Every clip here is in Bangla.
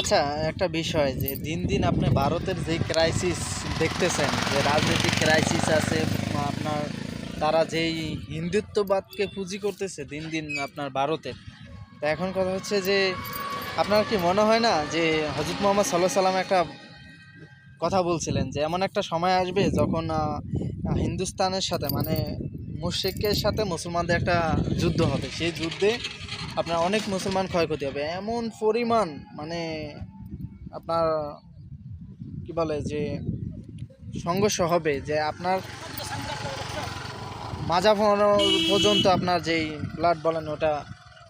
আচ্ছা, একটা বিষয় যে দিন দিন আপনি ভারতের যে ক্রাইসিস দেখতেছেন, যে রাজনৈতিক ক্রাইসিস আছে আপনার, তারা যেই হিন্দুত্ববাদকে পুঁজি করতেছে দিন দিন আপনার ভারতে। তো এখন কথা হচ্ছে যে আপনার কি মনে হয় না যে হজরত মোহাম্মদ সাল্লাহ সাল্লাম একটা কথা বলছিলেন যে এমন একটা সময় আসবে যখন হিন্দুস্তানের সাথে মানে মুশরিকের সাথে মুসলমানদের একটা যুদ্ধ হবে, সেই যুদ্ধে আপনার অনেক মুসলমান ক্ষয়ক্ষতি হবে, এমন পরিমাণ মানে আপনার কি বলে যে সংঘর্ষ হবে যে আপনার মাজা পর্যন্ত আপনার যেই ব্লাড বলেন ওটা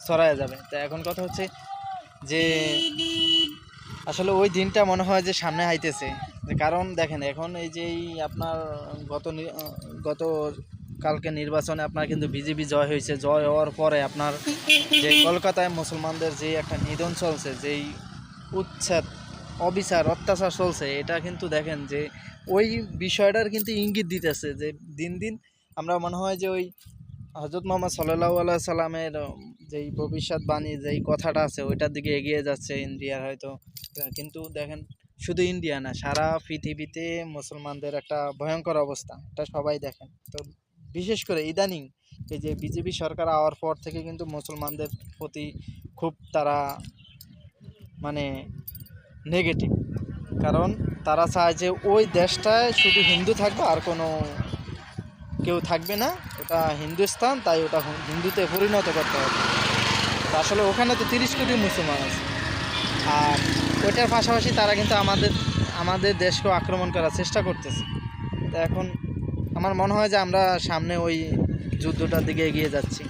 ছড়ায় যাবে। তো এখন কথা হচ্ছে যে আসলে ওই দিনটা মনে হয় যে সামনে আইতেছে। কারণ দেখেন এখন এই যে আপনার গত কালকে নির্বাচনে আপনার কিন্তু বিজেপি জয় হয়েছে। জয় হওয়ার পরে আপনার যে কলকাতায় মুসলমানদের যে একটা নিধন চলছে, যেই উচ্ছেদ, অবিচার, অত্যাচার চলছে, এটা কিন্তু দেখেন যে ওই বিষয়টার কিন্তু ইঙ্গিত দিতেছে যে দিন দিন আমরা মনে হয় যে ওই হজরত মোহাম্মদ সাল্লাল্লাহু আলাইহি সাল্লামের যেই ভবিষ্যৎবাণী যেই কথাটা আছে ওইটার দিকে এগিয়ে যাচ্ছে ইন্ডিয়ার হয়তো। কিন্তু দেখেন শুধু ইন্ডিয়া না, সারা পৃথিবীতে মুসলমানদের একটা ভয়ঙ্কর অবস্থা, এটা সবাই দেখেন। তো বিশেষ করে ইদানিং এই যে বিজেপি সরকার আওয়ার পর থেকে কিন্তু মুসলমানদের প্রতি খুব তারা মানে নেগেটিভ। কারণ তারা চায় যে ওই দেশটায় শুধু হিন্দু থাকবে আর কোনো কেউ থাকবে না, ওটা হিন্দুস্তান, তাই ওটা হিন্দুতে পরিণত করতে হবে। তো আসলে ওখানে তো 30 কোটি মুসলমান আছে, আর ওইটার পাশাপাশি তারা কিন্তু আমাদের দেশকেও আক্রমণ করার চেষ্টা করতেছে। তো এখন আমার মনে হয় যে আমরা সামনে ওই যুদ্ধটার দিকে এগিয়ে যাচ্ছি।